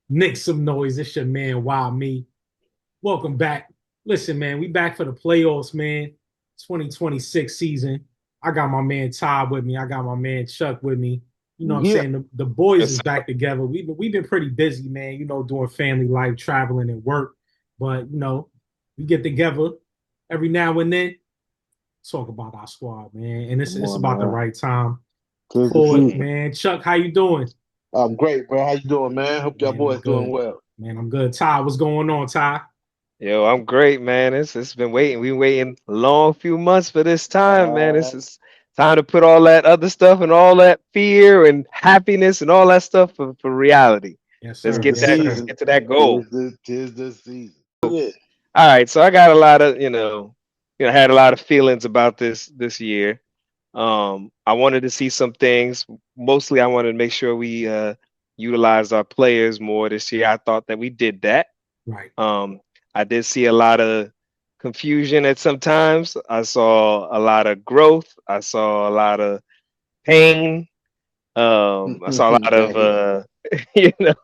Knicks Some Noise. It's your man, Wild Me. Welcome back. Listen, man, we back for the playoffs, man. 2026 season. I got my man Todd with me. I got my man Chuck with me. You know what I'm Yeah, saying? The boys yes, is sir. back together. We've been pretty busy, man, doing family life, traveling and work. But we get together every now and then, talk about our squad, man. And it's Come it's on, about the man. right time Tis the for it, season. man. Chuck, how you doing? I'm great, bro. How you doing, man? Hope y'all Man, I'm boys doing good. well. Man, I'm good. Ty, what's going on, Ty? Yo, I'm great, man. It's been waiting. We waiting a long few months for this time, man. This Uh, is time to put all that other stuff and all that fear and happiness and all that stuff for reality. Yes, Let's sir. tis the get Yes, that. Let's sir. season. get to that goal. Tis the season. Yeah. All right. So I got a lot of had a lot of feelings about this year. I wanted to see some things. Mostly, I wanted to make sure we utilized our players more this year. I thought that we did that. Right. Um, I did see a lot of confusion at some times. I saw a lot of growth. I saw a lot of pain. I saw a lot of Hey, you know,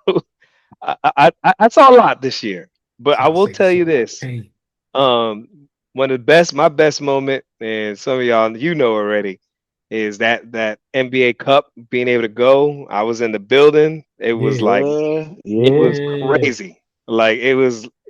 I saw a lot this year. But So I I will say tell it's a you lot of this. pain. Um, one of the best, my best moment, and some of y'all you know already, is that NBA Cup being able to go. I was in the building. It was Yeah. like yeah, it yeah. was Yeah. crazy. Like it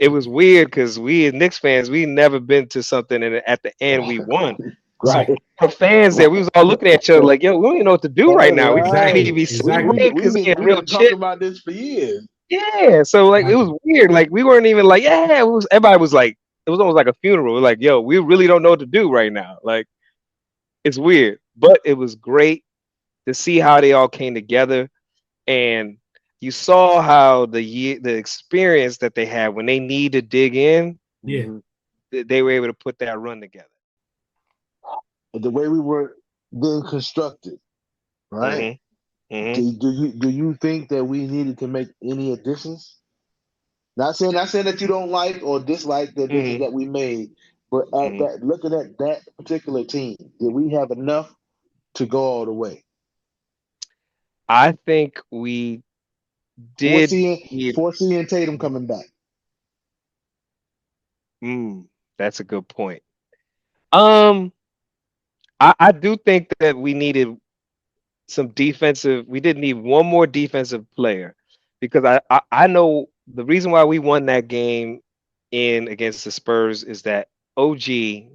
was weird because we as Knicks fans, we never been to something and at the end we won. So Right, for fans there, we was all looking at each other like, yo, we don't even know what to do right now. We can't right. even Exactly. be Exactly. celebrating because we in We've real been chip. talking about this for years. Yeah. So like it was Exactly. weird. Like we weren't even like, yeah, it was everybody was like, it was almost like a funeral. We're like, yo, we really don't know what to do right now. Like it's weird. But it was great to see how they all came together and you saw how the experience that they had when they need to dig in, Yeah. Mhm. they were able to put that run together. The way we were being constructed, right? hmm hmm Do you think that we needed to make any additions? Not saying that you don't like or dislike the additions hmm that we made, but at hmm that looking at that particular team, did we have enough to go all the way? I think we did Foreseeing need. foreseeing Tatum coming back. Mm, that's a good point. Um, I do think that we needed some defensive. We did need one more defensive player because I know the reason why we won that game in against the Spurs is that OG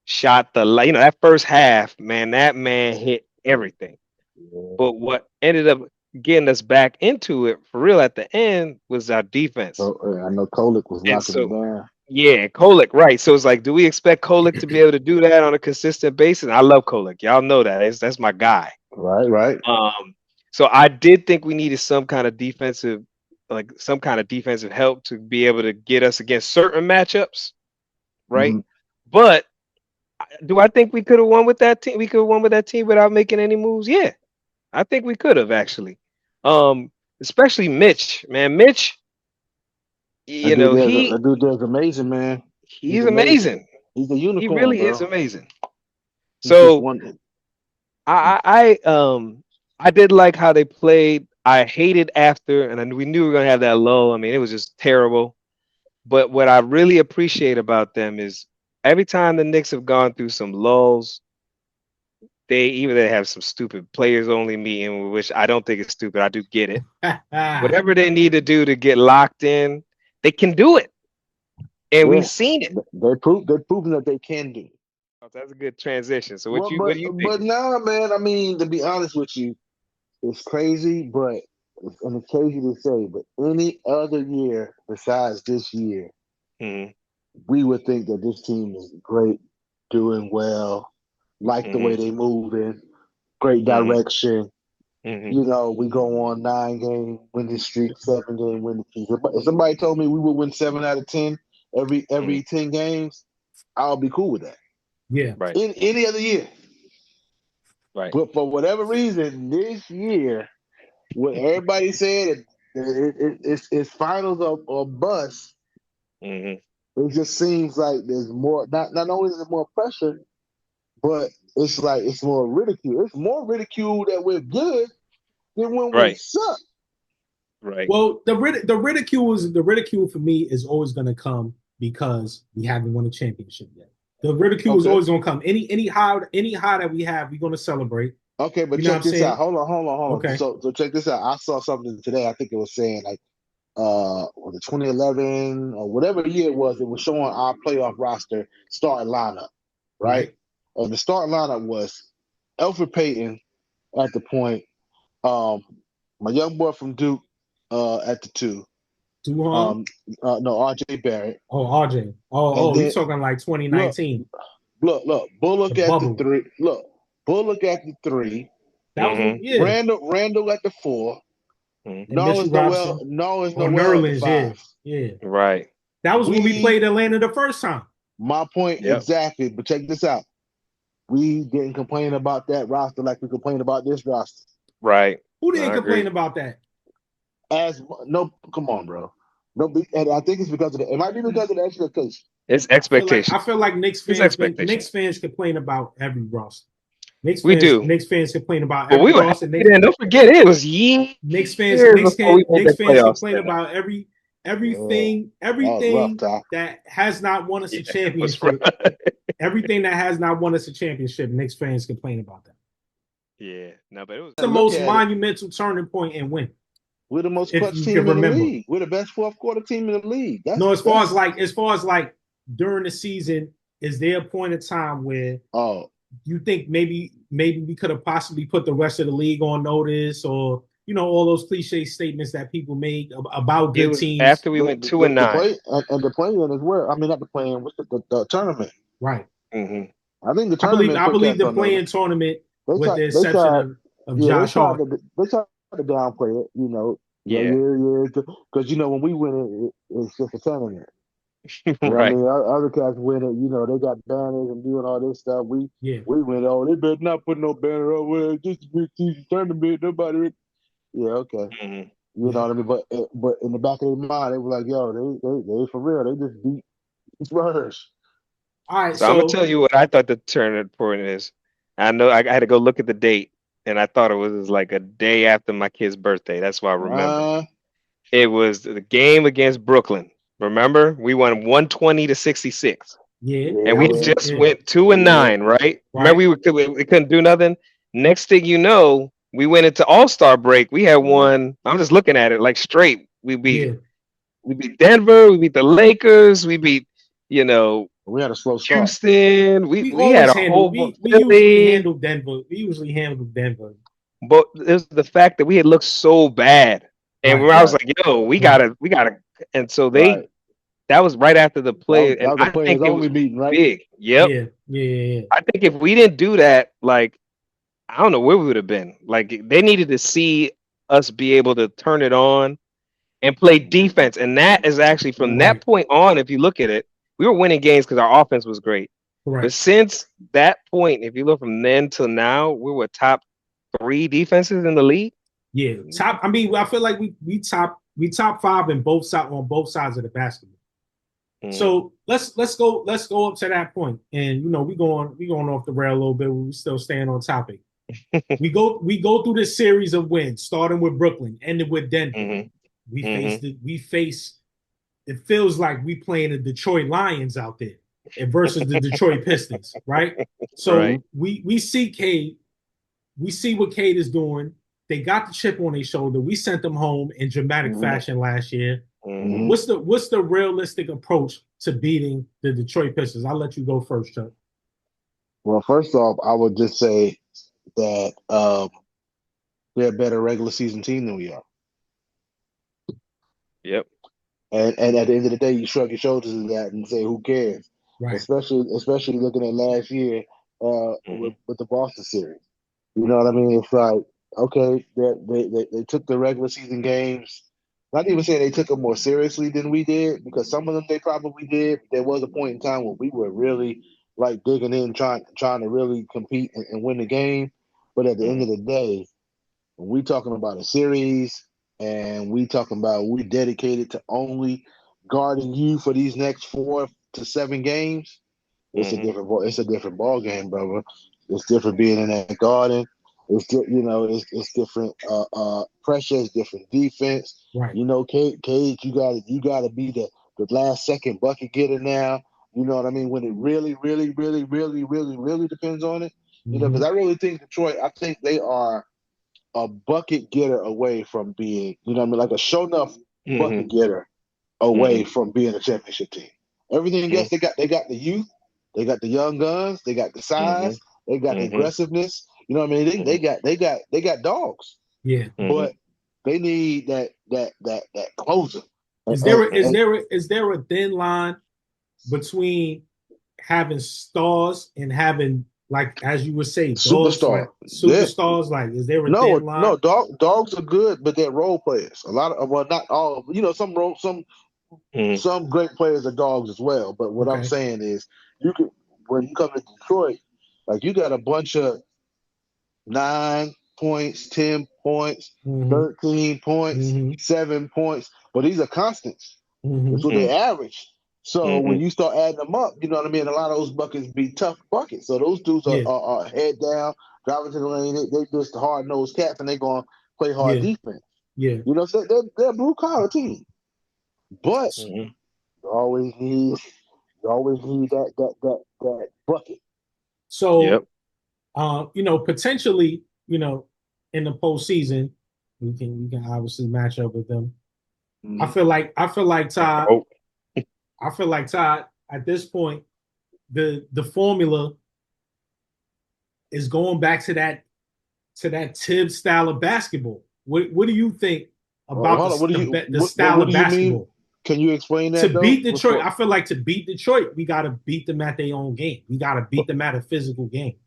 shot that first half, man, that man hit everything. Yeah. But what ended up getting us back into it for real at the end was our defense. So I know Kolek was And locking it so, down. yeah, Kolek, right. So it's like, do we expect Kolek to be able to do that on a consistent basis? I love Kolek. Y'all know that. That's my guy. Right, right. Um, so I did think we needed some kind of defensive, like some kind of defensive help to be able to get us against certain matchups, right? Hmm. But do I think we could have won with that team? We could have won with that team without making any moves. Yeah, I think we could have actually. Um, Especially Mitch, man. Mitch, That dude there's that dude there's amazing, man. He's he's amazing. amazing. He's a He unicorn, really is bro. amazing. He's just So one. I did like how they played. I hated after, and we knew we were gonna have that lull. I mean, it was just terrible. But what I really appreciate about them is every time the Knicks have gone through some lulls, they have some stupid players only meeting, which I don't think is stupid. I do get it. Whatever they need to do to get locked in, they can do it, and we've Yeah, seen it. they're proving that they can do it. That's a good transition. So Well, what but do you think? but now, man. I mean, to be honest with you, it's crazy, and it's crazy to say, but any other year besides this year, hmm we would think that this team is great, doing well, like the way hmm they moving, great hmm direction. hmm We go on 9 game winning streak, 7 game winning streak. If somebody told me we would win 7 out of 10 every hmm 10 games, I'll be cool with that. Yeah. Right, In any other year, right. but for whatever reason, this year, what everybody said, it's finals or bust. hmm It just seems like there's more. Not only is there more pressure, but it's like it's more ridicule. It's more ridicule that we're good than when we Right. suck. Right. Well, the ridicule for me is always going to come because we haven't won a championship yet. The ridicule is always going to come. Any high that we have, we're going to celebrate. Okay, but You know check this out. Hold on. Okay. So check this out. I saw something today. I think it was saying like was it 2011 or whatever year it was showing our playoff roster starting lineup, right? And the starting lineup was Elfrid Payton at the point, my young boy from Duke at the 2. Duhon? No, RJ Barrett. Oh, RJ. Oh, you're talking like 2019. Look, Bullock the at bubble. the 3. Look, Bullock at the 3. That was yeah. Randall at the 4. Norris Noel at the 5. Yeah. Right. That was when we played Atlanta the first time. My point exactly. But check this out. We didn't complain about that roster like we complained about this roster. Right. Who didn't complain about that? Come on, bro. No, and I think it's because of it might be because of the expectation. It's expectation. I feel like Knicks fans complain about every roster. Knicks fans complain about every roster. Don't forget it was years. Knicks fans complain about everything that has not won us a championship. Everything that has not won us a championship, Knicks fans complain about that. Yeah, no, but it was the most monumental turning point and win. We're the most clutch team in the league. We're the best fourth quarter team in the league. As far as like during the season, is there a point in time where you think maybe we could have possibly put the rest of the league on notice, or all those cliche statements that people make about good teams after we went 2-9, and the play-in as well. I mean, not the play-in, what's the tournament? Right. Mm-hmm. I think the tournament. I believe the play-in tournament, with the exception of Josh Hart. They tried to downplay it, because when we win it's just a tournament. Right. I mean, other cats win it. They got banners and doing all this stuff. We went, they better not put no banner up with it. Just a mid-season tournament. Nobody. Yeah, okay. Mm-hmm. You know what I mean? But in the back of their mind, they were like, yo, they for real. They just beat Spurs. All right, so I'm gonna tell you what I thought the turning point is. I know I had to go look at the date, and I thought it was like a day after my kid's birthday. That's why I remember. It was the game against Brooklyn. Remember, we won 120-66. Yeah, and we just went 2-9, right? Remember, we couldn't do nothing. Next thing you know, we went into All-Star break. We had won. I'm just looking at it like straight. We beat Denver. We beat the Lakers. We beat we had a slow start. Houston. We had a whole. We usually handled Denver. But there's the fact that we had looked so bad, and I was like, "Yo, we gotta," and so they. That was right after the play, and I think it was big. Yep. Yeah. I think if we didn't do that, like, I don't know where we would have been. Like, they needed to see us be able to turn it on and play defense, and that is actually from that point on. If you look at it, we were winning games because our offense was great. Right. But since that point, if you look from then till now, we were top 3 defenses in the league. Yeah, top. I mean, I feel like we top 5 on both sides of the basketball. So let's go up to that point, and we going off the rail a little bit. We still staying on topic. we go through this series of wins, starting with Brooklyn, ending with Denver. Mm-hmm. We face. It feels like we playing the Detroit Lions out there, versus the Detroit Pistons, right? So we see Cade, we see what Cade is doing. They got the chip on their shoulder. We sent them home in dramatic fashion last year. Mm-hmm. What's the realistic approach to beating the Detroit Pistons? I'll let you go first, Chuck. Well, first off, I would just say that they're a better regular season team than we are. Yep. And at the end of the day, you shrug your shoulders at that and say, "Who cares?" Right. Especially looking at last year with the Boston series. You know what I mean? It's like, okay, they took the regular season games. Not even saying they took them more seriously than we did, because some of them they probably did. There was a point in time where we were really like digging in, trying to really compete and win the game. But at the end of the day, when we talking about a series and we talking about we dedicated to only guarding you for these next 4 to 7 games, it's a different ball game, brother. It's different being in that garden. It's it's different. Pressure is different. Defense. Right. Cage, you gotta be the last second bucket getter now. You know what I mean? When it really, really, really, really, really, really depends on it. Because I really think Detroit. I think they are a bucket getter away from being, like a show enough bucket getter away from being a championship team. Everything else, they got the youth, they got the young guns, they got the size, they got the aggressiveness. You know what I mean? They got dogs. Yeah. But they need that closer. Is there a thin line between having stars and having, like, as you would say, superstars? Like, is there a thin line? No, dogs are good, but they're role players. A lot of, well, not all. Some great players are dogs as well. But what I'm saying is, when you come to Detroit, like, you got a bunch of 9 points, 10 points, 13 points, 7 points, but these are constants. That's what they average. So when you start adding them up, you know what I mean? A lot of those buckets be tough buckets. So those dudes are head down, driving to the lane. They just hard-nosed cats, and they're going to play hard defense. Yeah. So they're a blue-collar team. But you always need that bucket. So, potentially, in the postseason, we can obviously match up with them. I feel like Todd. I feel like Todd, at this point, the formula is going back to that Tibbs style of basketball. What do you think about the style of basketball? Mean? Can you explain that? To beat Detroit, I feel like to beat Detroit, we got to beat them at their own game. We got to beat them at a physical game.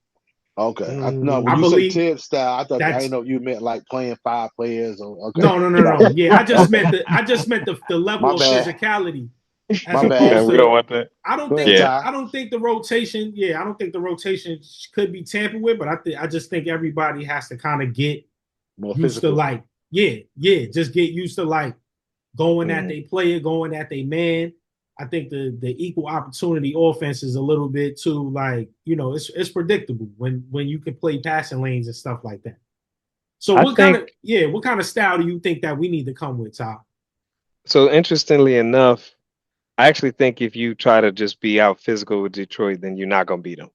Okay. When you say Tibbs style, I didn't know you meant like playing 5 players. Okay. No. Yeah, I just meant the level of physicality. My bad. We don't want that. I don't think the rotation. Yeah, I don't think the rotation could be tampered with. But I just think everybody has to kind of get more used physical. to just get used to like going at their player, going at their man. I think the equal opportunity offense is a little bit too, like, it's predictable when you can play passing lanes and stuff like that. So what kind of style do you think that we need to come with, Todd? So interestingly enough, I actually think if you try to just be out physical with Detroit, then you're not gonna beat them.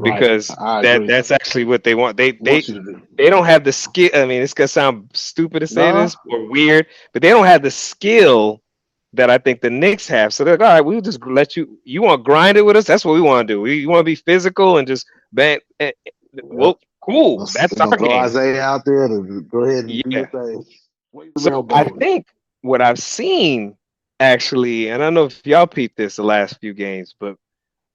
Because that's actually what they want. They don't have the skill. I mean, it's gonna sound stupid to say this or weird, but they don't have the skill that I think the Knicks have. So they're like, all right, we'll just let you. You want to grind it with us? That's what we want to do. We want to be physical and just bang. Well, cool. That's our game. Isaiah out there to go ahead and do your thing. So I think what I've seen actually, and I don't know if y'all peeped this the last few games, but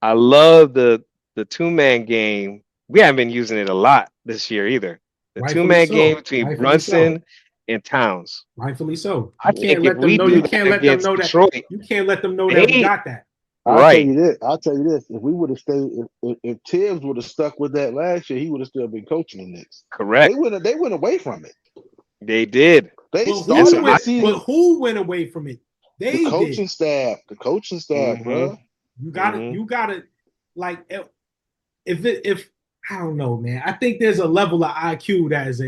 I love the 2-man game. We haven't been using it a lot this year either. The 2-man game between Brunson and Towns. Rightfully so. I think if we do that against Detroit, you can't let them know that we got that. I'll tell you this. If we would have stayed, if Tibbs would have stuck with that last year, he would have still been coaching the Knicks. Correct. They went away from it. They did. But who went away from it? The coaching staff, bro. You gotta like, if I don't know, man. I think there's a level of IQ that is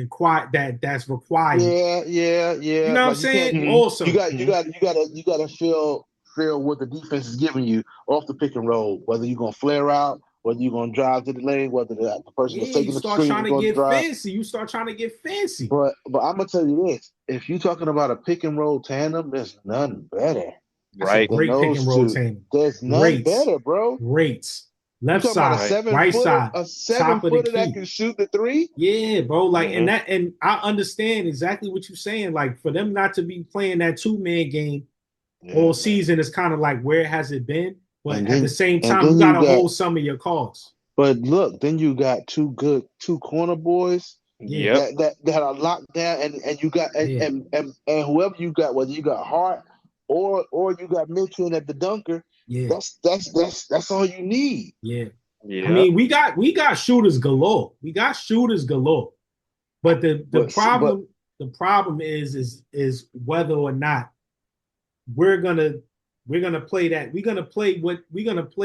that's required. Yeah. You know what I'm saying? Also, you gotta feel what the defense is giving you off the pick and roll. Whether you're gonna flare out, whether you're gonna drive to the lane, whether the person is taking the screen is going to drive. Fancy. You start trying to get fancy. But I'm gonna tell you this: if you're talking about a pick and roll tandem, there's none better. Right? Great pick and roll tandem. There's none better, bro. Rates. Left side, right side, a 7-footer that can shoot the 3. Yeah, bro. Like, and I understand exactly what you're saying. Like, for them not to be playing that 2-man game all season is kind of like, where has it been? But at the same time, you gotta hold some of your calls. But look, then you got two corner boys. Yeah, that are locked down, and you got and whoever you got, whether you got Hart or you got Mitchell at the dunker. Yeah, that's all you need. Yeah. I mean, we got shooters galore. But the problem is whether or not we're gonna play that. We're gonna play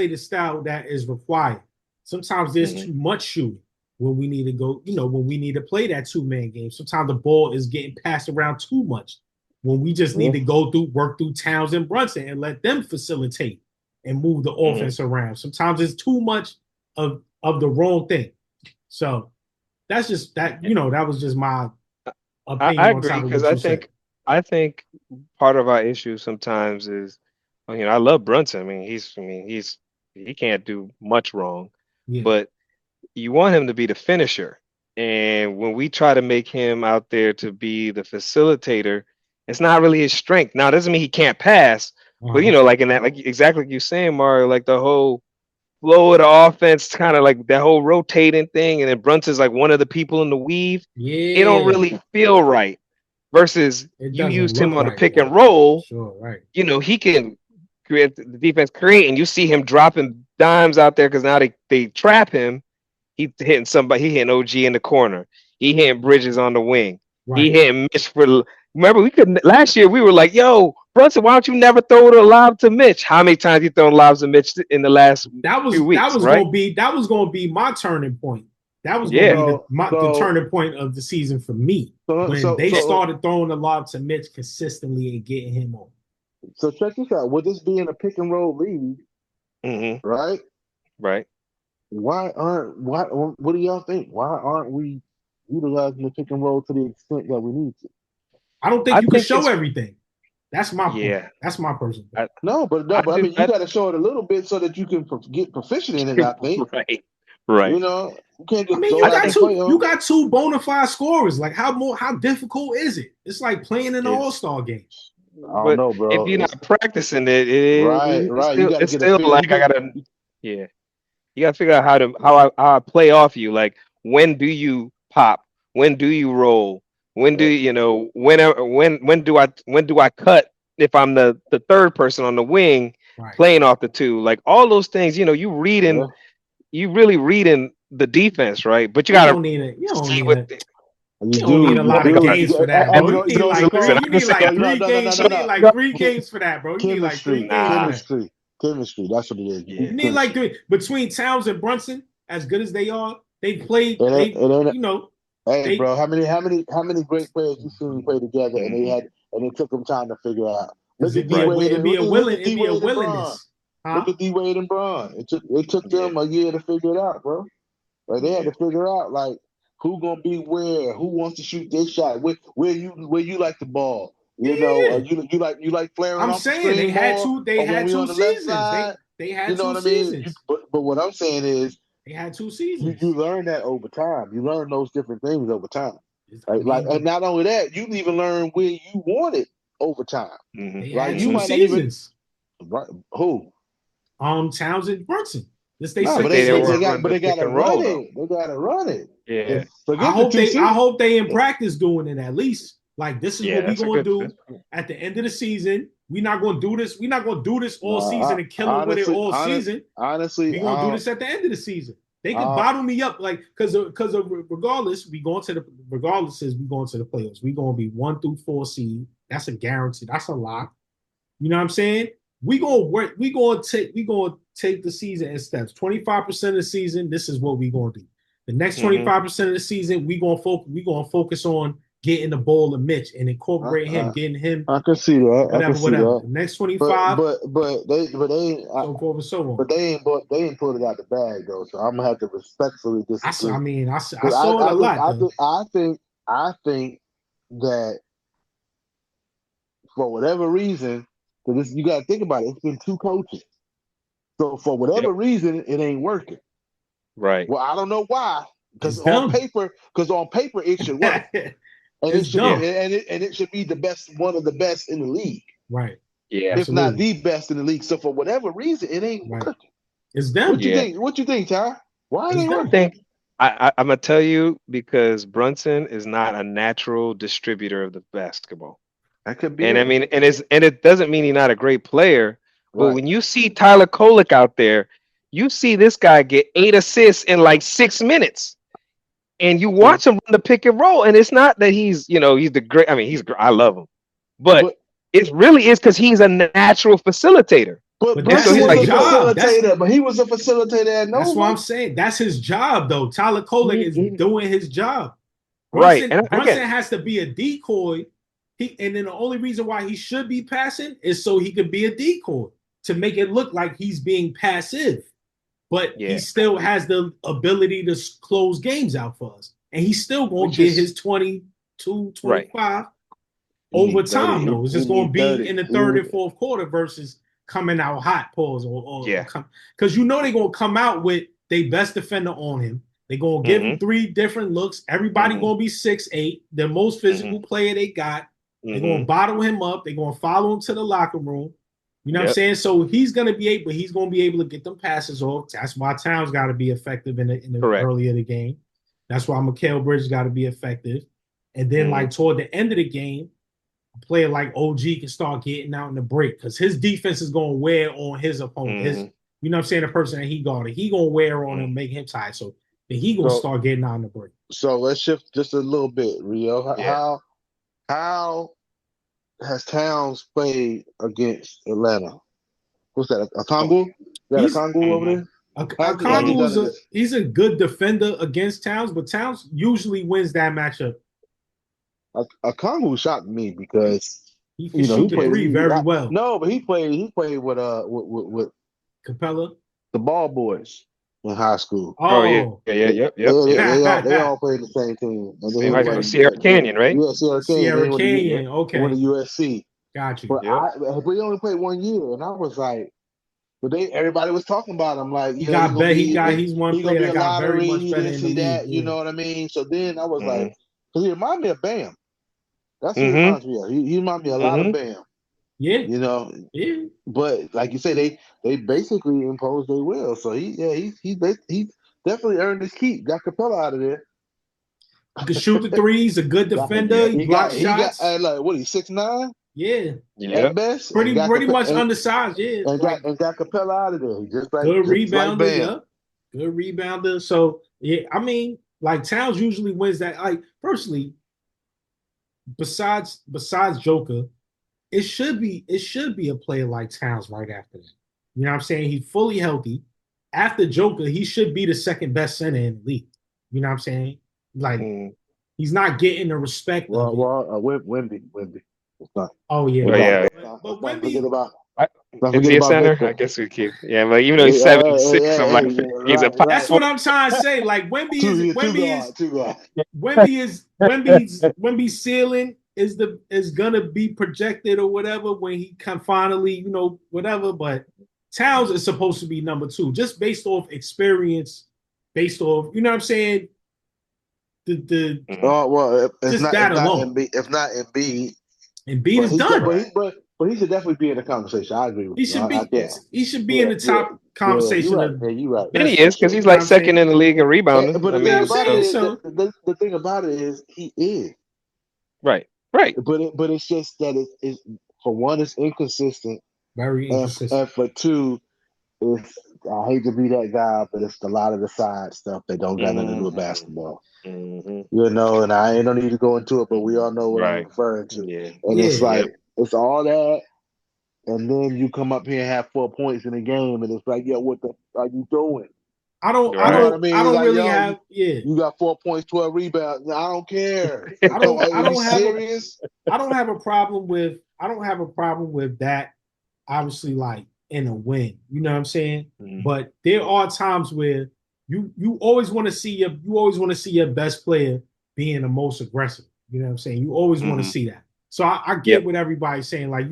the style that is required. Sometimes there's too much shooting. when we need to go, when we need to play that 2-man game. Sometimes the ball is getting passed around too much when we just need to work through Towns and Brunson and let them facilitate and move the offense around. Sometimes it's too much of the wrong thing. So that's just that, that was just my opinion. I agree, because I think part of our issue sometimes is, I love Brunson. He can't do much wrong, but you want him to be the finisher. And when we try to make him out there to be the facilitator, it's not really his strength. Now, it doesn't mean he can't pass, but like in that, like exactly like you're saying, Mario, like the whole flow of the offense, kind of like that whole rotating thing, and then Brunson's like one of the people in the weave. It don't really feel right. Versus you used him on the pick and roll. Sure, right. He can create the defense and you see him dropping dimes out there because now they trap him. He hitting somebody. He hitting OG in the corner. He hitting Bridges on the wing. Right. He hitting Mitch for. Remember, last year we were like, "Yo, Brunson, why don't you never throw the lob to Mitch?" How many times you thrown lobs to Mitch in the last few weeks? That was gonna be my turning point. That was gonna be the turning point of the season for me when they started throwing the lob to Mitch consistently and getting him on. So check this out. With this being a pick and roll league, right? Right. What do y'all think? Why aren't we utilizing the pick and roll to the extent that we need to? I don't think you can show everything. That's my point. That's my personal point. I mean, you got to show it a little bit so that you can get proficient in it, I think. Right. You can't just you got two bona fide scorers. Like how difficult is it? It's like playing an all-star game. I don't know, bro. If you're not practicing it, right. It's still like I gotta. Yeah. You gotta figure out how I play off you. Like, when do you pop? When do you roll? When do when do I cut if I'm the third person on the wing playing off the two? Like all those things, you really reading the defense, right? But you gotta you don't need a lot of games for that, bro. You need like 3 games for that, bro. You need like 3 games. Chemistry, that's what it is. You need like 3 between Towns and Brunson. As good as they are, they played. Hey, bro, how many great players you seen play together, and they took them time to figure out. Look at it'd be a willingness. Look at D Wade and Bron. It took them a year to figure it out, bro. Like they had to figure out like who gonna be where, who wants to shoot this shot, where you like the ball. You like flaring. I'm off saying the they had two. They had 2 seasons. They had 2 seasons. But what I'm saying is they had 2 seasons. You learn that over time. You learn those different things over time. And not only that, you even learn where you want it over time. They had 2 seasons. Who? Towns and Brunson. But they gotta run it. They gotta run it. Yeah. I hope they in practice doing it at least. Like, this is what we're going to do at the end of the season. We're not going to do this. We're not going to do this all season and kill it with it all season. Honestly, we're going to do this at the end of the season. They can bottle me up, like, because regardless, we going to the playoffs. We're going to be 1 through 4 seed. That's a guarantee. That's a lock. You know what I'm saying? We're going to take the season in steps. 25% of the season, this is what we're going to do. The next 25% of the season, we're going to focus on getting the ball of Mitch and incorporate him, getting him. I can see that. Whatever. The next 25. But they ain't pulled it out the bag though. So I'm gonna have to respectfully disagree. I saw it a lot. I think that for whatever reason, because you got to think about it. It's been 2 coaches, so for whatever reason, it ain't working. Right. Well, I don't know why. Because on paper, it should work. And it should be the best, one of the best in the league. Right. Yeah. If not the best in the league. So for whatever reason, it ain't working. It's them. What you think, Ty? Why it ain't working? I'm gonna tell you, because Brunson is not a natural distributor of the basketball. That could be. And it doesn't mean he's not a great player. But when you see Tyler Kolek out there, you see this guy get 8 assists in like 6 minutes. And you watch him run the pick and roll, and it's not that he's the great. I mean, I love him, but it really is because he's a natural facilitator. But that's Brunson was his a job. facilitator. He was a facilitator at Nova. That's what I'm saying. That's his job, though. Tyler Kolek is doing his job. Right. Brunson has to be a decoy. And then the only reason why he should be passing is so he could be a decoy to make it look like he's being passive. But he still has the ability to close games out for us. And he's still going to get his 22, 25 over time, though. It's just going to be in the third and fourth quarter versus coming out hot, pause. Because you know they're going to come out with their best defender on him. They're going to give him 3 different looks. Everybody going to be 6'8", the most physical player they got. They're going to bottle him up. They're going to follow him to the locker room. You know what I'm saying? So he's going to be able to get them passes off. That's why Towns got to be effective in the early of the game. That's why Mikal Bridges got to be effective. And then like toward the end of the game, a player like OG can start getting out in the break because his defense is going to wear on his opponent. You know what I'm saying? The person that he guarded, he going to wear on him, make him tired. So then he going to start getting out in the break. So let's shift just a little bit, Rio. How has Towns played against Atlanta? What's that? A Congo? Is that a Congo over there? Congo he's a good defender against Towns, but Towns usually wins that matchup. A Congo shocked me because he can shoot the three very well. No, but he played with Capella, the Ball Boys in high school. Yep. They all played the same team. And then Sierra Canyon, right? Yeah, Sierra Canyon. Okay. Went to USC. Got you. But we only played 1 year, and I was like, but everybody was talking about him. Like, he's one player that got very much better in the league. You know what I mean? So then I was like, because he reminded me of Bam. That's what he reminds me of. He reminds me a lot of Bam. Yeah. You know? Yeah. But like you say, they basically imposed their will. So he definitely earned his keep. Got Capella out of there. He can shoot the threes, a good defender, he blocks shots. What, he's 6'9"? Yeah. At best. Pretty much undersized, yeah. And got Capella out of there. Just like good rebounder, Bam. Good rebounder. So yeah, I mean, like Towns usually wins that. Like, personally, besides Joker, it should be a player like Towns right after that. You know what I'm saying? He's fully healthy. After Joker, he should be the second best center in the league. You know what I'm saying? Like, he's not getting the respect. Wemby. Oh yeah. But Wemby. Is he a center? I guess we keep. Yeah, but even though he's 7'6", I'm like, he's a. That's what I'm trying to say. Like Wemby's ceiling is gonna be projected or whatever when he can finally, whatever. But Towns is supposed to be number 2, just based off experience, based off, you know what I'm saying? If not Embiid. Embiid is done. But he should definitely be in the conversation. I agree with you. He should be in the top conversation. You're right. And he is, because he's like second in the league in rebounding. But the thing about it is he is. Right. But it's just that it's for one, it's inconsistent. Very inconsistent. And for two, I hate to be that guy, but it's a lot of the side stuff that don't got nothing to do with basketball. And I don't need to go into it, but we all know what I'm referring to. Yeah. And it's like, it's all that, and then you come up here and have 4 points in a game, and it's like, what the are you doing? I don't really have. You got 4 points, 12 rebounds. I don't care. I don't have a problem with that. Obviously, like in a win, you know what I'm saying. But there are times where you always want to see your best player being the most aggressive. You know what I'm saying. You always want to see that. So I get what everybody's saying. Like,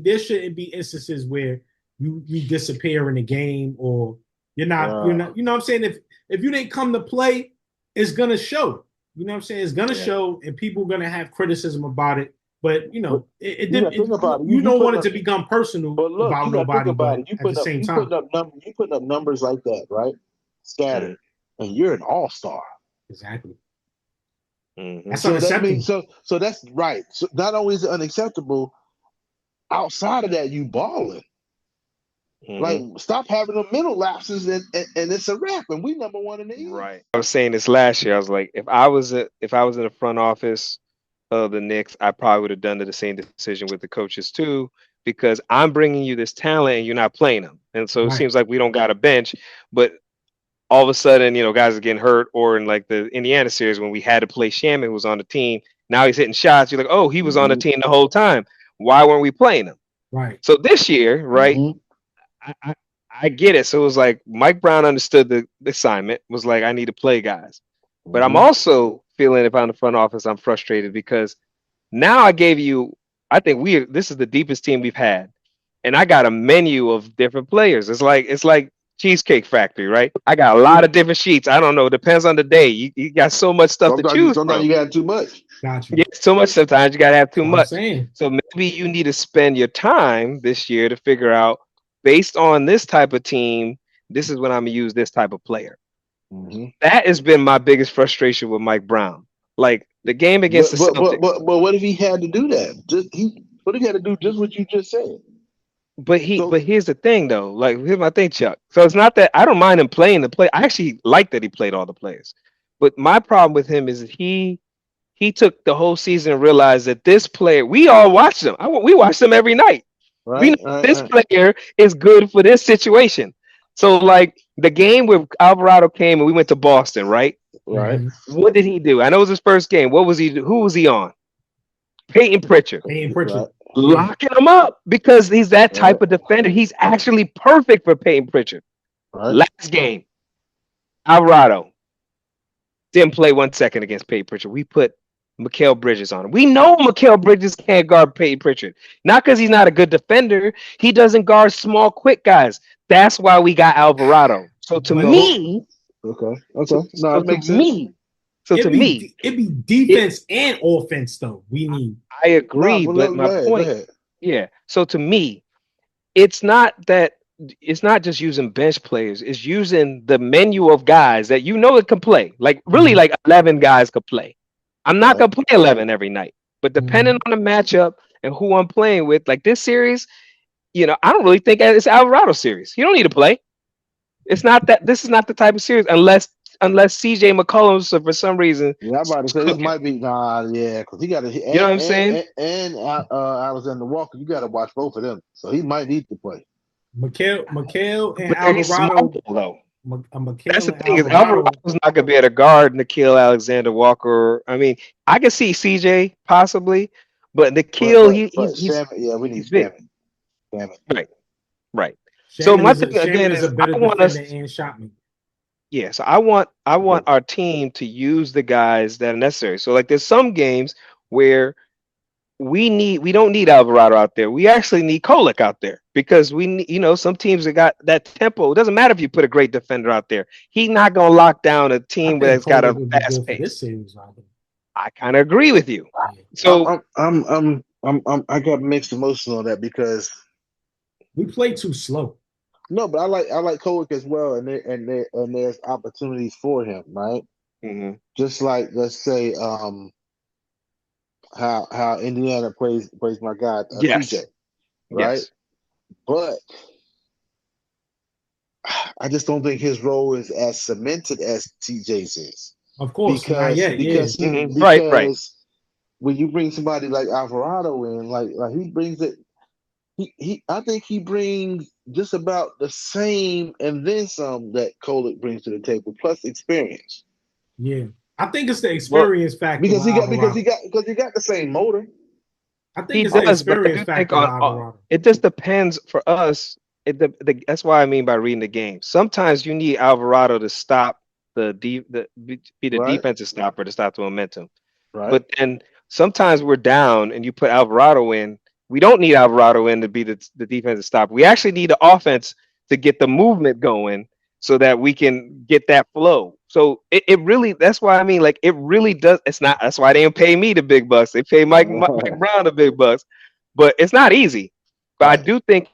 there shouldn't be instances where you disappear in the game, or you're not, you know what I'm saying? If you didn't come to play, it's gonna show. You know what I'm saying? It's gonna show, and people are gonna have criticism about it. But you don't want it to become personal about nobody. But at the same time, you putting up numbers like that, right? Scattered, and you're an all-star. Exactly. That's unacceptable. So that's right. So not only is it unacceptable, outside of that, you balling. Like, stop having the mental lapses, and it's a wrap. And we number 1 in the East. Right. I was saying this last year. I was like, if I was in the front office of the Knicks, I probably would have done the same decision with the coaches too, because I'm bringing you this talent and you're not playing them. And so it seems like we don't got a bench, but all of a sudden, guys are getting hurt, or in like the Indiana series when we had to play Shaman, who was on the team. Now he's hitting shots. You're like, oh, he was on the team the whole time. Why weren't we playing him? Right. So this year, right, I get it. So it was like Mike Brown understood the assignment, was like, I need to play guys. But I'm also feeling, if I'm the front office, I'm frustrated because now I gave you, I think this is the deepest team we've had. And I got a menu of different players. It's like Cheesecake Factory, right? I got a lot of different sheets. I don't know. It depends on the day. You got so much stuff to choose from. Sometimes you got too much. Gotcha. Yeah, so much. Sometimes you got to have too much. Saying. So maybe you need to spend your time this year to figure out, based on this type of team, this is when I'm going to use this type of player. That has been my biggest frustration with Mike Brown. Like the game against the Celtics. But what if he had to do that? What if he had to do just what you just said? But here's the thing though. Like, here's my thing, Chuck. So it's not that I don't mind him playing the play. I actually like that he played all the players. But my problem with him is that he took the whole season and realized that this player, we all watch them. We watch them every night. Right, we know this player is good for this situation. So like the game where Alvarado came and we went to Boston, right? Right. What did he do? I know it was his first game. What was he do? Who was he on? Peyton Pritchard. Right. Locking him up because he's that type of defender. He's actually perfect for Peyton Pritchard. Right. Last game, Alvarado didn't play 1 second against Peyton Pritchard. We put Mikal Bridges on him. We know Mikal Bridges can't guard Peyton Pritchard. Not because he's not a good defender. He doesn't guard small, quick guys. That's why we got Alvarado. So to me, okay. No, it makes sense. So to me, it'd be defense and offense though. We need. I agree, but my point, yeah. So to me, it's not just using bench players. It's using the menu of guys that it can play. Like really, like 11 guys could play. I'm not gonna play 11 every night, but depending on the matchup and who I'm playing with, like this series, I don't really think it's Alvarado series. You don't need to play. It's not that. This is not the type of series unless CJ McCollum, so for some reason. Yeah, I'm about to say this might be because he got to. You know what I'm saying? And Alexander Walker, you got to watch both of them, so he might need to play. Mikal and Alvarado, though. That's the thing is Alvarado's not gonna be able to guard Nickeil Alexander-Walker. I mean, I can see CJ possibly, but Nickeil, he's we need Shaman. Right. Shaman so my thing again is a better defender and shot me. Yeah, so I want our team to use the guys that are necessary. So like there's some games where we don't need Alvarado out there. We actually need Kolek out there because we need, some teams that got that tempo. It doesn't matter if you put a great defender out there. He's not gonna lock down a team that's got a fast pace. I kind of agree with you. So I got mixed emotions on that because we play too slow. No, but I like Kolek as well, and there's opportunities for him, right? Mm-hmm. Just like let's say how Indiana plays my guy TJ, right? Yes. But I just don't think his role is as cemented as TJ's is. Of course, because right. When you bring somebody like Alvarado in, like he brings it. I think he brings just about the same and then some that Kolek brings to the table, plus experience. Yeah, I think it's the experience factor because he got the same motor. I think it's the experience factor. It just depends for us. That's why I mean by reading the game. Sometimes you need Alvarado to stop be the defensive stopper to stop the momentum. Right. But then sometimes we're down and you put Alvarado in. We don't need Alvarado in to be the defensive stopper. We actually need the offense to get the movement going so that we can get that flow. So it really, that's why I mean, like, it really does. It's not, that's why they didn't pay me the big bucks. They pay Mike Brown the big bucks, but it's not easy. But I do think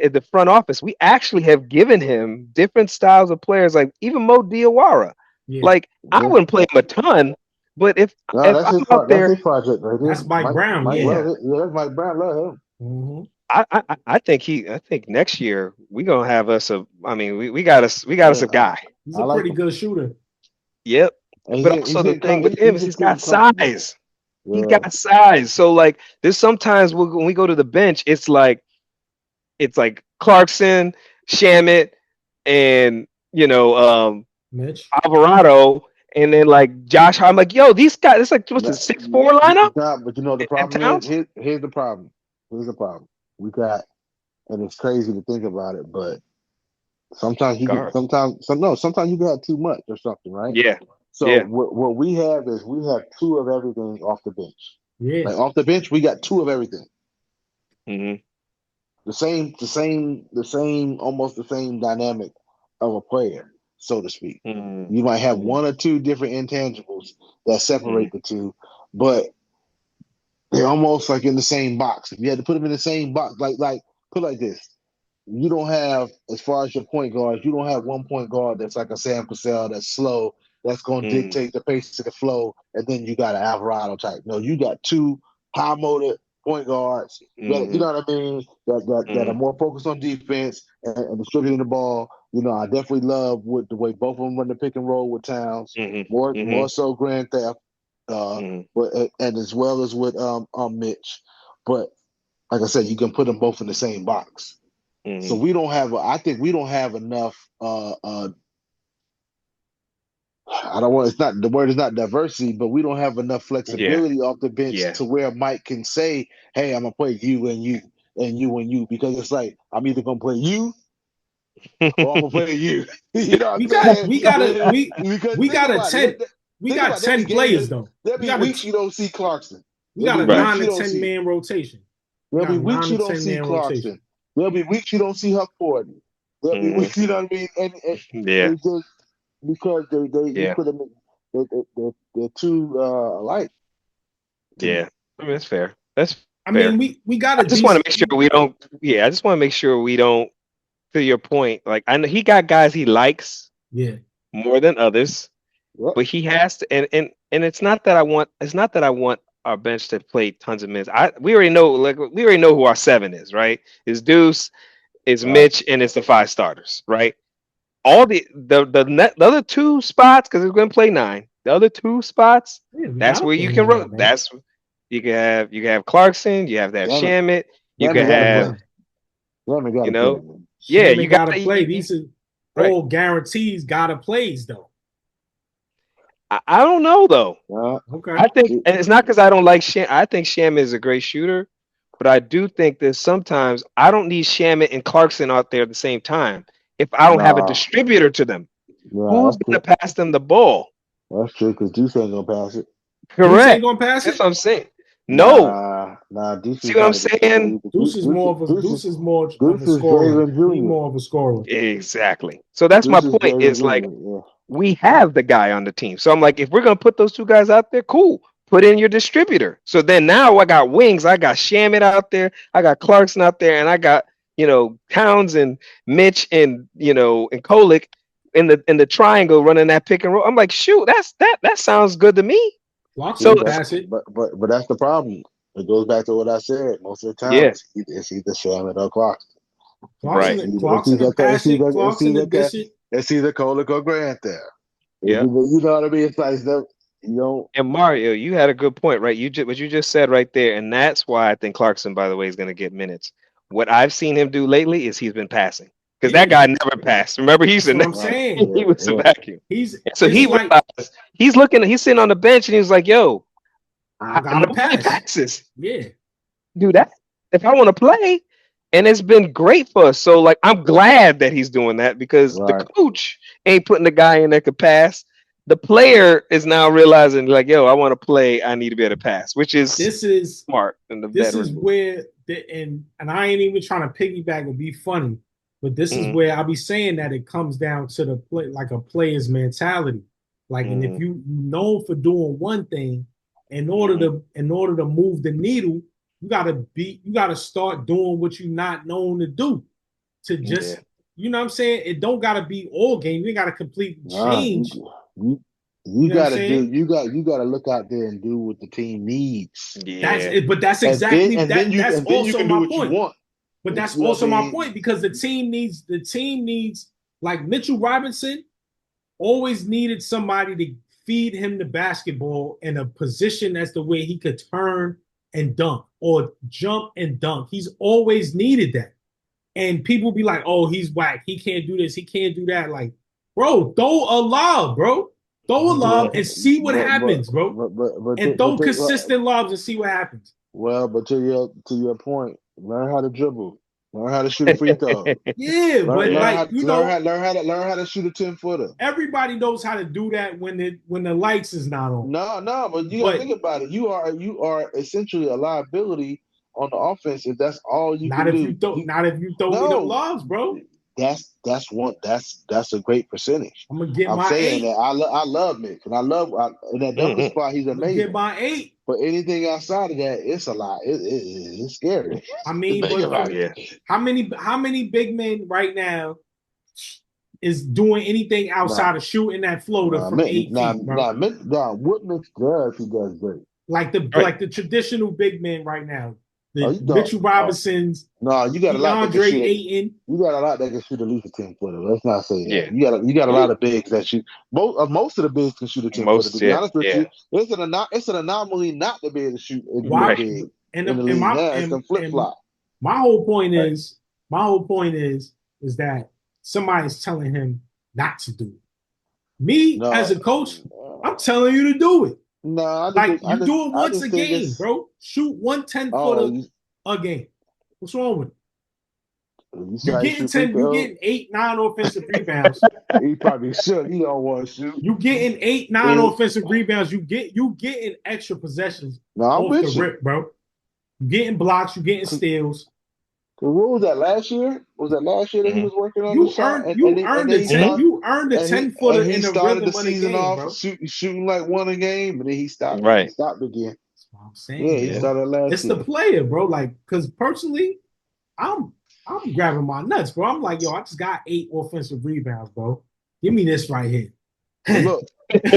at the front office, we actually have given him different styles of players, like even Mo Diawara. Yeah. Like, I wouldn't play him a ton. But if I'm out there, that's his project right there. That's Mike Brown. That's Mike Brown. Love him. Mm-hmm. I think next year we gonna have us a. I mean, we got us a guy. He's a pretty good shooter. Yep. But also the thing with him is he's got size. Yeah. He's got size. So like, there's sometimes when we go to the bench, it's like it's like Clarkson, Shamit, and Mitch. Alvarado, and then like Josh. I'm like, yo, these guys. It's like what's the 6'4" lineup? But you know the And problem is Towns. here's the problem. Here's the problem. We got, and it's crazy to think about it, but sometimes you get Guard. sometimes you got too much or something, right? Yeah. So Yeah. what we have is we have two of everything off the bench. Yeah. Like off the bench, we got two of everything. Mm-hmm. The same, almost the same dynamic of a player, so to speak. Mm-hmm. You might have one or two different intangibles that separate the two, but they're almost like in the same box. If you had to put them in the same box, like put it like this, you don't have, as far as your point guards, you don't have one point guard that's like a Sam Cassell that's slow, that's going to dictate the pace of the flow, and then you got an Alvarado type. No, you got two high motor point guards. That, you know what I mean? That are more focused on defense and distributing the ball. You know, I definitely love the way both of them run the pick and roll with Towns. More so Grand Theft, but and as well as with Mitch. But like I said, you can put them both in the same box. So we don't have. I think we don't have enough. I don't want. It's not the word is not diversity, but we don't have enough flexibility off the bench to where Mike can say, "Hey, I'm gonna play you and you and you and you," because it's like I'm either gonna play you or I'm gonna play you. You know what I'm saying? We got 10 players though. There'll be weeks you don't see Clarkson. We got a 9 to 10 man rotation. There'll be weeks you don't see Clarkson. There'll be weeks you don't see Huck Ford. There'll be weeks, you know what I mean? And it's just because they're too alike. Yeah, I mean that's fair. That's fair. I mean, we got to. I just want to make sure we don't. Yeah, I just want to make sure we don't. To your point, like I know he got guys he likes. Yeah. More than others, but he has to. And it's not that I want. It's not that I want our bench to play tons of minutes. We already know. Like we already know who our 7 is. Right? It's Deuce, it's Mitch, and it's the 5 starters. Right? All the other 2 spots because we're going to play 9. The other 2 spots, that's where you can run. That's you can have Clarkson. You have to have Shamit. You can have. You know. Yeah, you gotta play. These are all guarantees. Gotta plays though. I don't know though. Okay. I think, and it's not because I don't like Sham. I think Sham is a great shooter, but I do think that sometimes I don't need Shamit and Clarkson out there at the same time. If I don't have a distributor to them, who's going to pass them the ball? That's true because Deuce ain't gonna pass it. Correct. Deuce ain't gonna pass it. That's what I'm saying. No. Deuce. See what I'm saying? Deuce is more of a scorer. He's more of a scorer. Exactly. So that's my point. Is like we have the guy on the team. So I'm like, if we're gonna put those 2 guys out there, cool. Put in your distributor. So then now I got wings. I got Shamit out there. I got Clarkson out there, and I got Towns and Mitch and and Kolek in the triangle running that pick and roll. I'm like, shoot, that sounds good to me. So pass it. But that's the problem. It goes back to what I said. Most of the time, it's either Shamit or Clarkson. Clarkson pass it. Clarkson to dish it. It's either Kolek or Grant there. Yeah, you know what I mean. It's like And Mario, you had a good point, right? What you just said right there, and that's why I think Clarkson, by the way, is going to get minutes. What I've seen him do lately is he's been passing because that guy never passed. Remember, he was a vacuum. He's sitting on the bench and he was like, "Yo, I gotta pass. Passes. Yeah, do that if I want to play." And it's been great for us. So, like, I'm glad that he's doing that because the coach ain't putting the guy in that could pass. The player is now realizing, like, yo, I want to play. I need to be able to pass, which is smart. This is where, and I ain't even trying to piggyback or be funny, but this is where I'll be saying that it comes down to the play, like a player's mentality. Like, and if you known for doing one thing, in order to move the needle, you gotta start doing what you're not known to do. To just, you know what I'm saying? It don't gotta be all game. You gotta completely change. You gotta look out there and do what the team needs. Yeah. That's exactly that's also my point. But that's also my point because the team needs like Mitchell Robinson always needed somebody to feed him the basketball in a position as the way he could turn and dunk or jump and dunk. He's always needed that. and people be like, "Oh, he's whack. He can't do this. He can't do that." Like, bro, throw a lob, bro. Throw a lob and see what happens, bro. And throw consistent lobs and see what happens. Well, but to your point, learn how to dribble. Learn how to shoot a free throw. Yeah, but like learn how to shoot a 10-footer. Everybody knows how to do that when the lights is not on. No, but you gotta think about it. You are essentially a liability on the offense if that's all you can do. Not if you throw me them lobs, bro. That's a great percentage. I'm gonna get I'm my saying 8. that I love Mitch, and I love in that double spot he's amazing. Get my 8. But anything outside of that, it's a lot. It's scary. I mean, how many big men right now is doing anything outside of shooting that floater from 8 feet, bro? What Mitch does, he does great. Like the traditional big men right now. Mitchell Robinson's. No, you got a lot. DeAndre Ayton. You got a lot that can shoot at least a 10-footer. Let's not say that. Yeah. You got a lot of bigs that shoot. Most of the bigs can shoot a 10-footer. To be honest with you, it's an anomaly not to be able to shoot a big. It's a flip flop. My whole point is that somebody's telling him not to do it. As a coach, I'm telling you to do it. No, you do it once a game, bro. Shoot 1 10-footer a game. What's wrong with it? You're getting 8, 9 offensive rebounds. He probably should. He don't want to shoot. You getting 8, 9 offensive rebounds. You getting extra possessions off the rip, bro. You getting blocks. You getting steals. What was that last year? That he was working on? You earned a 10-footer in the rhythm of the season off, bro. Shooting like 1 a game, and then he stopped. Right. He stopped again. That's what I'm saying. Yeah, he started last year. It's the player, bro. Like, because personally, I'm grabbing my nuts, bro. I'm like, yo, I just got 8 offensive rebounds, bro. Give me this right here. Look, before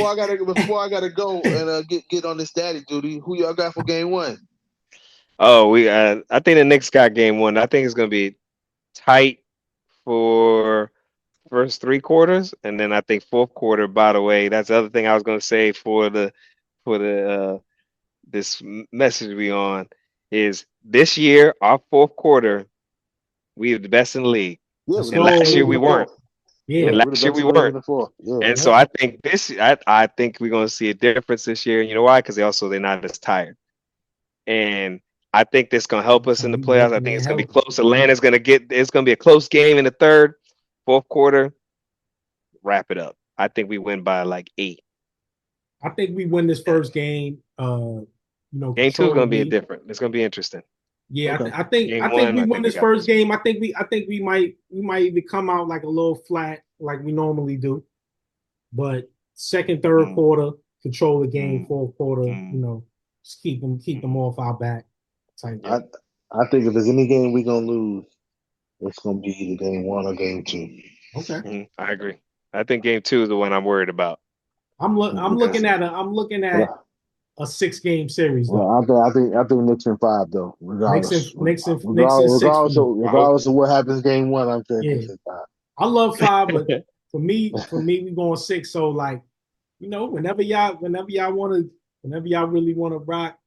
I gotta go and get on this daddy duty. Who y'all got for game 1? Oh, I think the Knicks got game 1. I think it's gonna be tight for first 3 quarters, and then I think fourth quarter. By the way, that's the other thing I was gonna say for this message we on is this year our fourth quarter we are the best in the league. Yeah, and last year we weren't. Yeah, and last year we weren't. And so I think I think we're gonna see a difference this year. You know why? Because they're not as tired. And I think this gonna help us in the playoffs. I think it's gonna be close. Atlanta's it's gonna be a close game in the third, fourth quarter. Wrap it up. I think we win by like 8. I think we win this first game. Game 2 is gonna be different. It's gonna be interesting. Yeah, okay. I think we win this first game. I think we might even come out like a little flat like we normally do. But second, third quarter, control the game. Fourth quarter, just keep them off our back. I think if there's any game we're gonna lose, it's gonna be either game 1 or game 2. Okay, I agree. I think game 2 is the one I'm worried about. I'm looking at a 6-game series. Well, I think Knicks in 5 though. Regardless of what happens game 1, I'm saying Knicks in 5. I love 5, but for me we going 6. So like, whenever y'all really want to rock.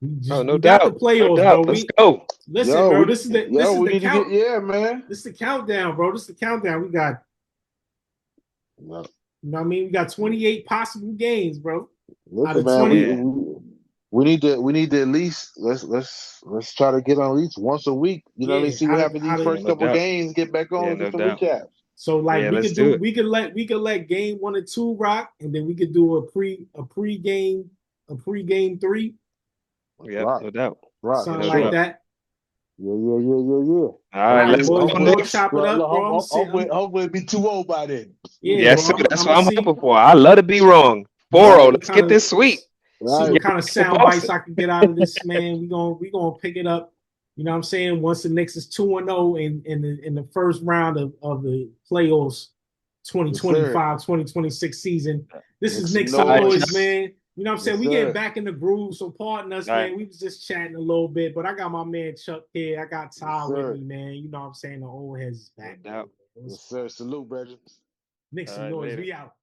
No doubt. The playoffs, bro. Let's go. Listen, bro. This is the count. Man. This is the countdown, bro. This is the countdown. We got. You know what I mean? We got 28 possible games, bro. Listen, man, we need to at least let's try to get on at least once a week. You know, see what happens these first couple games. Get back on get some recaps. So like we could let game 1 and 2 rock, and then we could do a pre-game 3. Yeah, no doubt. Rock. Something like that. Yeah. All right, let's go. Chop it up, bro. Hopefully it'll be 2-0 by then. Yes, sir. That's what I'm hoping for. I love to be wrong. 4-0. Let's get this sweet. See what kind of sound bites I can get out of this, man. We gonna pick it up. You know what I'm saying? Once the Knicks is 2-0 in the first round of the playoffs 2025-2026 season. This is Knicks Some Noise, man. You know what I'm saying? We getting back in the groove, so pardon us, man. We was just chatting a little bit, but I got my man Chuck here. I got Ty with me, man. You know what I'm saying? The old heads is back. Yes, sir. Salute, brethren. Knicks Some Noise. We out.